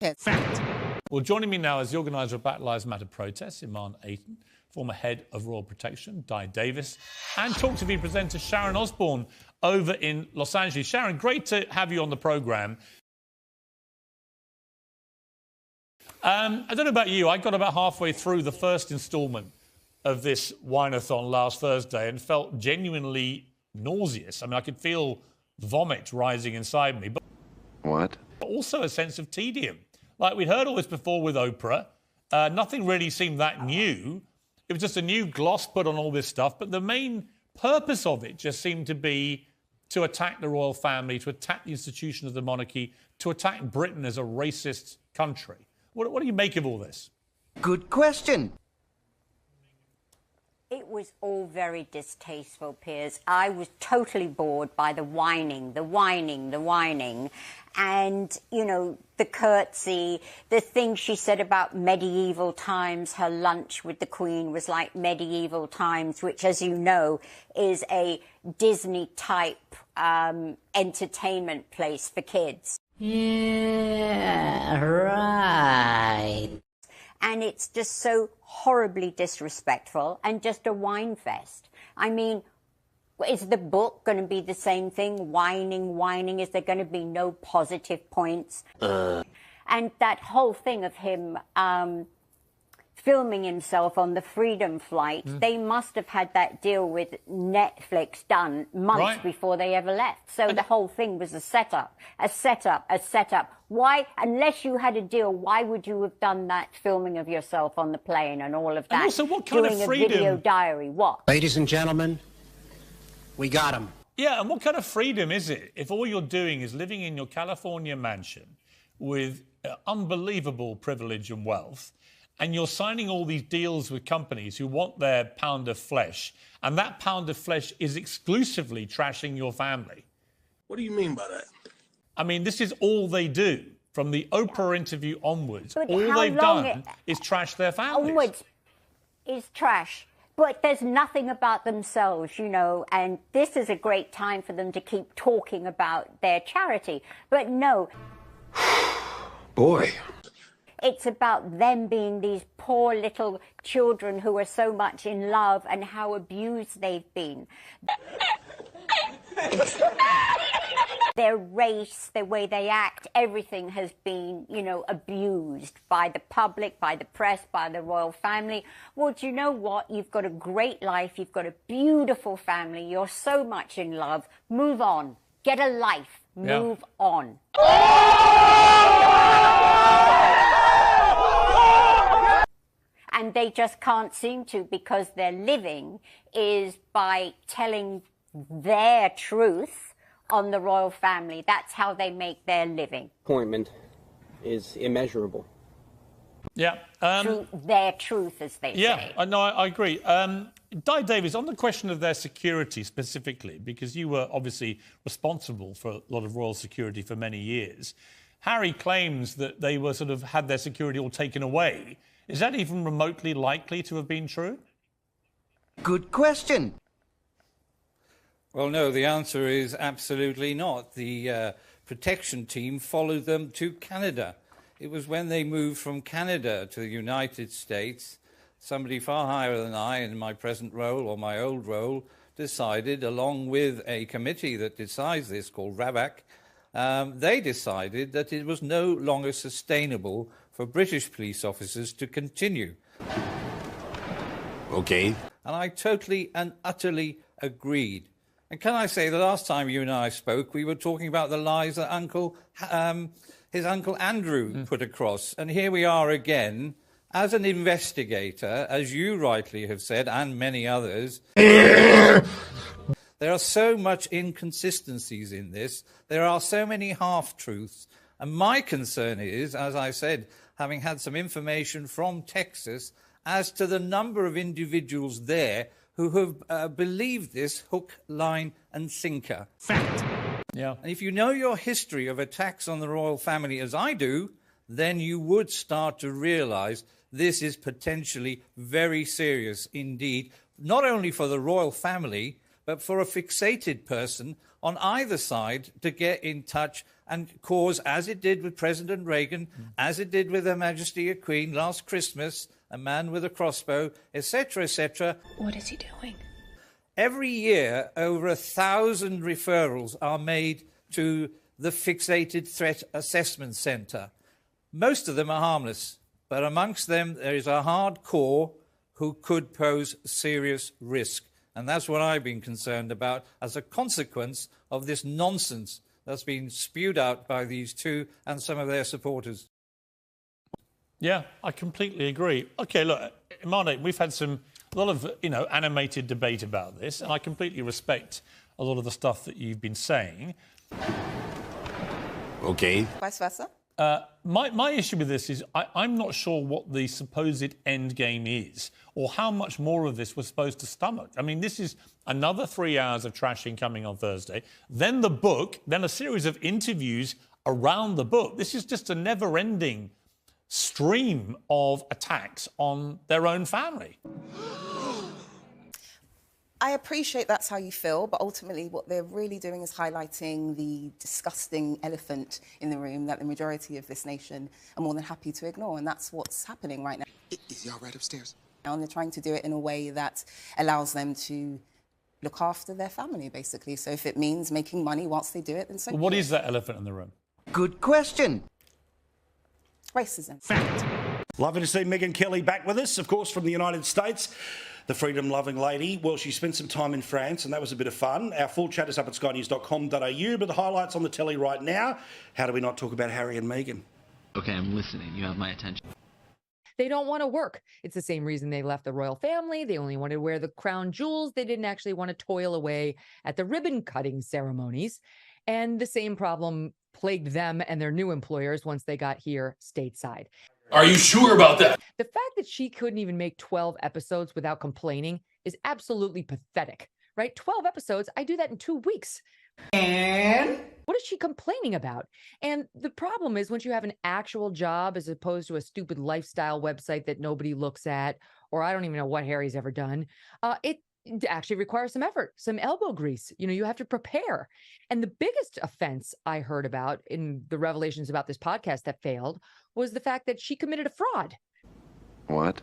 Fact. Well, joining me now is the organiser of Black Lives Matter protests, Iman Ayton, former head of Royal Protection, Di Davis, and Talk TV presenter Sharon Osbourne over in Los Angeles. Sharon, great to have you on the programme. I don't know about you, I got about halfway through the first instalment of this wine-a-thon last Thursday and felt genuinely nauseous. I mean, I could feel vomit rising inside me. But also a sense of tedium. Like, we'd heard all this before with Oprah. Nothing really seemed that new. It was just a new gloss put on all this stuff. But the main purpose of it just seemed to be to attack the royal family, to attack the institution of the monarchy, to attack Britain as a racist country. What do you make of all this? Good question. It was all very distasteful, Piers. I was totally bored by the whining. And, you know, the curtsy, the thing she said about medieval times, her lunch with the Queen was like medieval times, which, as you know, is a Disney-type entertainment place for kids. Yeah, right. And it's just so horribly disrespectful and just a wine fest. I mean, is the book going to be the same thing? Whining? Is there going to be no positive points? And that whole thing of him filming himself on the Freedom flight, they must have had that deal with Netflix done months before they ever left. So the whole thing was a setup. Why, unless you had a deal, why would you have done that filming of yourself on the plane and all of that? And also, what kind of freedom? Doing a video diary, what? Ladies and gentlemen, we got him. Yeah, and what kind of freedom is it if all you're doing is living in your California mansion with unbelievable privilege and wealth, and you're signing all these deals with companies who want their pound of flesh, and that pound of flesh is exclusively trashing your family? What do you mean by that? I mean, this is all they do. From the Oprah interview onwards, But all they've done is trash their families. Onwards is trash. But there's nothing about themselves, you know, and this is a great time for them to keep talking about their charity. But no. Boy. It's about them being these poor little children who are so much in love and how abused they've been. Their race, the way they act, everything has been, you know, abused by the public, by the press, by the royal family. Well, do you know what? You've got a great life. You've got a beautiful family. You're so much in love. Move on. Get a life. Move on. And they just can't seem to, because their living is by telling their truth on the royal family. That's how they make their living. Appointment is immeasurable. Yeah. Their truth, as they say. Yeah, no, I agree. Di Davis, on the question of their security specifically, because you were obviously responsible for a lot of royal security for many years, Harry claims that they were sort of had their security all taken away. Is that even remotely likely to have been true? Good question. Well, no, the answer is absolutely not. The protection team followed them to Canada. It was when they moved from Canada to the United States, somebody far higher than I in my present role or my old role decided, along with a committee that decides this called RABAC, they decided that it was no longer sustainable for British police officers to continue. Okay. And I totally and utterly agreed. And can I say, the last time you and I spoke, we were talking about the lies that his Uncle Andrew put across. And here we are again, as an investigator, as you rightly have said, and many others. There are so much inconsistencies in this. There are so many half-truths. And my concern is, as I said, having had some information from Texas, as to the number of individuals there who have believed this hook, line and sinker. Fact. Yeah. And if you know your history of attacks on the royal family as I do, then you would start to realise this is potentially very serious indeed, not only for the royal family, but for a fixated person on either side to get in touch and cause, as it did with President Reagan, as it did with Her Majesty a Queen last Christmas, a man with a crossbow, etc., etc. What is he doing? Every year, over 1,000 referrals are made to the Fixated Threat Assessment Centre. Most of them are harmless, but amongst them there is a hardcore who could pose serious risk. And that's what I've been concerned about as a consequence of this nonsense that's been spewed out by these two and some of their supporters. Yeah, I completely agree. Okay, look, Imane, we've had a lot of, animated debate about this, and I completely respect a lot of the stuff that you've been saying. Okay. Vice versa. My issue with this is I'm not sure what the supposed end game is or how much more of this we're supposed to stomach. I mean, this is another 3 hours of trashing coming on Thursday, then the book, then a series of interviews around the book. This is just a never-ending stream of attacks on their own family. I appreciate that's how you feel, but ultimately what they're really doing is highlighting the disgusting elephant in the room that the majority of this nation are more than happy to ignore, and that's what's happening right now. Is y'all right upstairs? And they're trying to do it in a way that allows them to look after their family, basically. So if it means making money whilst they do it, then so What is that elephant in the room? Good question. racism. Fact. Lovely to see Meghan Kelly back with us, of course, from the United States. The freedom-loving lady. Well, she spent some time in France, and that was a bit of fun. Our full chat is up at skynews.com.au, but the highlights on the telly right now. How do we not talk about Harry and Meghan? Okay, I'm listening. You have my attention. They don't want to work. It's the same reason they left the royal family. They only wanted to wear the crown jewels. They didn't actually want to toil away at the ribbon-cutting ceremonies. And the same problem plagued them and their new employers once they got here stateside. Are you sure about that? The fact that she couldn't even make 12 episodes without complaining is absolutely pathetic, right? 12 episodes, I do that in 2 weeks. And what is she complaining about? And the problem is, once you have an actual job as opposed to a stupid lifestyle website that nobody looks at, or I don't even know what Harry's ever done, it actually requires some effort, some elbow grease. You have to prepare. And the biggest offense I heard about in the revelations about this podcast that failed was the fact that she committed a fraud. What?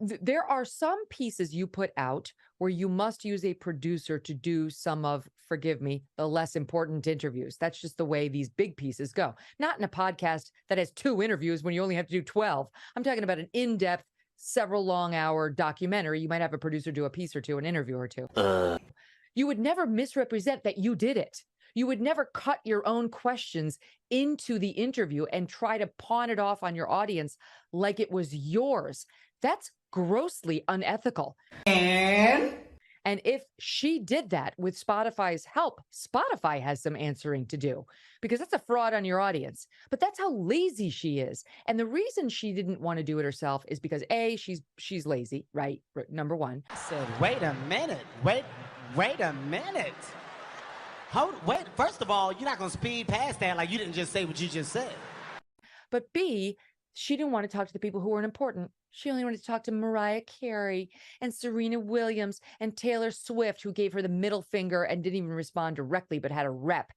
There are some pieces you put out where you must use a producer to do some of, forgive me, the less important interviews. That's just the way these big pieces go. Not in a podcast that has 2 interviews when you only have to do 12. I'm talking about an in-depth, several long-hour documentary. You might have a producer do a piece or two, an interview or two. You would never misrepresent that you did it. You would never cut your own questions into the interview and try to pawn it off on your audience like it was yours. That's grossly unethical. And if she did that with Spotify's help, Spotify has some answering to do, because that's a fraud on your audience. But that's how lazy she is. And the reason she didn't want to do it herself is because A, she's lazy, right? Number one. I said, wait a minute. Wait a minute. Wait, first of all, you're not going to speed past that like you didn't just say what you just said. But B, she didn't want to talk to the people who weren't important. She only wanted to talk to Mariah Carey and Serena Williams and Taylor Swift, who gave her the middle finger and didn't even respond directly, but had a rep.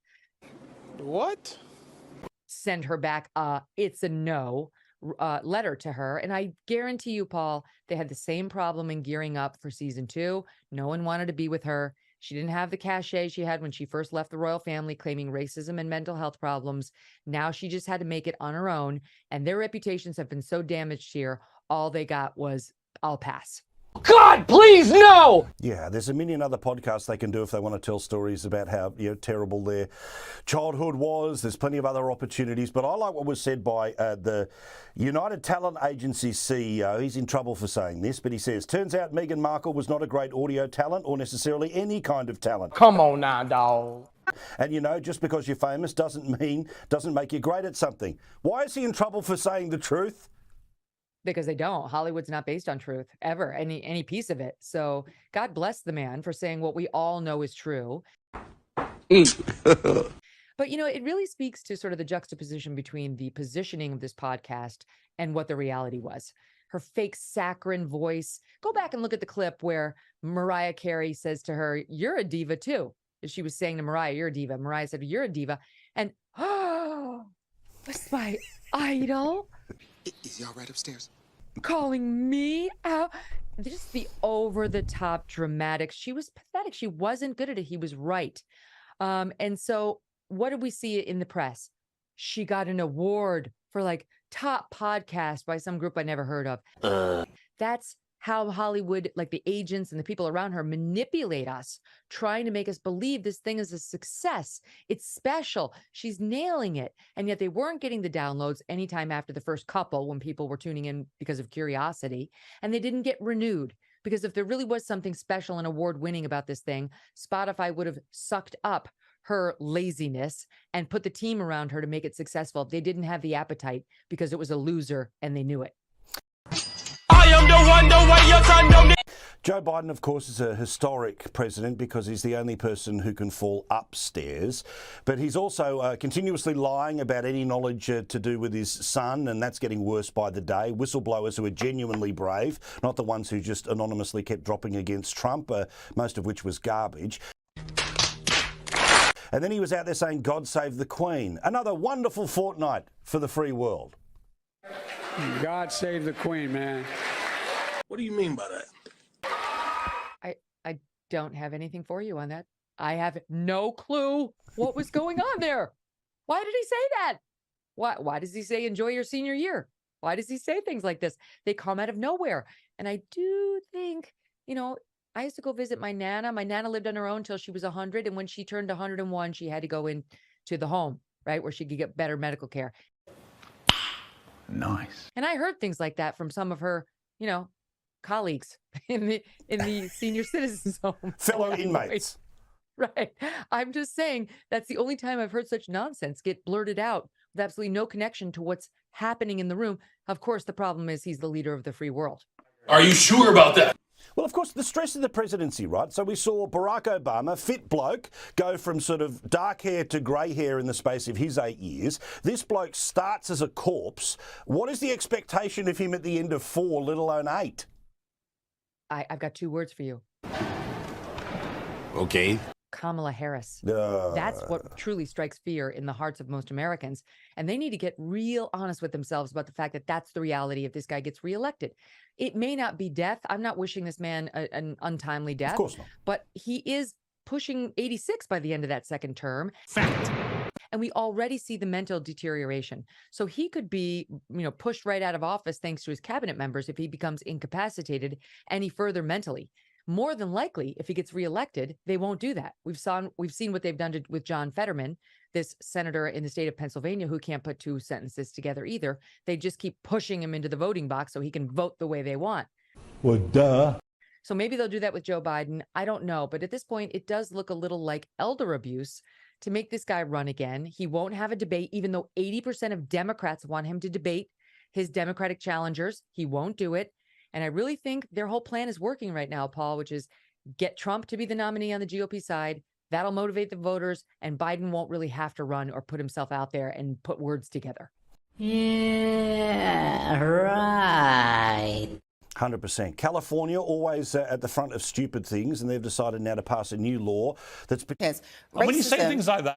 What? Send her back it's a no letter to her. And I guarantee you, Paul, they had the same problem in gearing up for season 2. No one wanted to be with her. She didn't have the cachet she had when she first left the royal family, claiming racism and mental health problems. Now she just had to make it on her own. And their reputations have been so damaged here. All they got was, I'll pass. God, please, no! Yeah, there's a million other podcasts they can do if they want to tell stories about how terrible their childhood was. There's plenty of other opportunities. But I like what was said by the United Talent Agency CEO. He's in trouble for saying this, but he says, turns out Meghan Markle was not a great audio talent or necessarily any kind of talent. Come on now, dog. And just because you're famous doesn't make you great at something. Why is he in trouble for saying the truth? Because they don't. Hollywood's not based on truth, ever, any piece of it. So God bless the man for saying what we all know is true. But, it really speaks to sort of the juxtaposition between the positioning of this podcast and what the reality was. Her fake saccharine voice. Go back and look at the clip where Mariah Carey says to her, you're a diva too. She was saying to Mariah, you're a diva. Mariah said, you're a diva. And was my idol Is he all right upstairs? calling me out. Just the over-the-top dramatic. She was pathetic. She wasn't good at it. He was right. And so what did we see in the press? She got an award for like top podcast by some group I never heard of. That's how Hollywood, like the agents and the people around her, manipulate us, trying to make us believe this thing is a success. It's special. She's nailing it. And yet they weren't getting the downloads anytime after the first couple when people were tuning in because of curiosity. And they didn't get renewed because if there really was something special and award-winning about this thing, Spotify would have sucked up her laziness and put the team around her to make it successful. They didn't have the appetite because it was a loser and they knew it. I am the one, the way your son don't need. Joe Biden, of course, is a historic president because he's the only person who can fall upstairs. But he's also continuously lying about any knowledge to do with his son, and that's getting worse by the day. Whistleblowers who are genuinely brave, not the ones who just anonymously kept dropping against Trump, most of which was garbage. And then he was out there saying, God save the Queen. Another wonderful fortnight for the free world. God save the Queen, man. What do you mean by that? I don't have anything for you on that. I have no clue what was going on there. Why did he say that? Why does he say enjoy your senior year? Why does he say things like this? They come out of nowhere. And I do think, I used to go visit my Nana. My Nana lived on her own till she was 100. And when she turned 101, she had to go into the home, right, where she could get better medical care. Nice. And I heard things like that from some of her, colleagues in the senior citizens home. Fellow inmates. Right. I'm just saying that's the only time I've heard such nonsense get blurted out with absolutely no connection to what's happening in the room. Of course, the problem is he's the leader of the free world. Are you sure about that? Well, of course, the stress of the presidency, right? So we saw Barack Obama, fit bloke, go from sort of dark hair to grey hair in the space of his 8 years. This bloke starts as a corpse. What is the expectation of him at the end of 4, let alone 8? I've got 2 words for you. Okay. Kamala Harris. That's what truly strikes fear in the hearts of most Americans. And they need to get real honest with themselves about the fact that that's the reality if this guy gets reelected. It may not be death. I'm not wishing this man an untimely death. Of course not. But he is pushing 86 by the end of that second term. Fact. And we already see the mental deterioration. So he could be, pushed right out of office thanks to his cabinet members if he becomes incapacitated any further mentally. More than likely, if he gets reelected, they won't do that. We've seen what they've done with John Fetterman, this senator in the state of Pennsylvania who can't put 2 sentences together either. They just keep pushing him into the voting box so he can vote the way they want. Well, duh. So maybe they'll do that with Joe Biden. I don't know. But at this point, it does look a little like elder abuse to make this guy run again. He won't have a debate, even though 80% of Democrats want him to debate his Democratic challengers. He won't do it. And I really think their whole plan is working right now, Paul, which is get Trump to be the nominee on the GOP side. That'll motivate the voters, and Biden won't really have to run or put himself out there and put words together. Yeah, right. 100%. California always at the front of stupid things, and they've decided now to pass a new law that's... Yes. When you say things like that,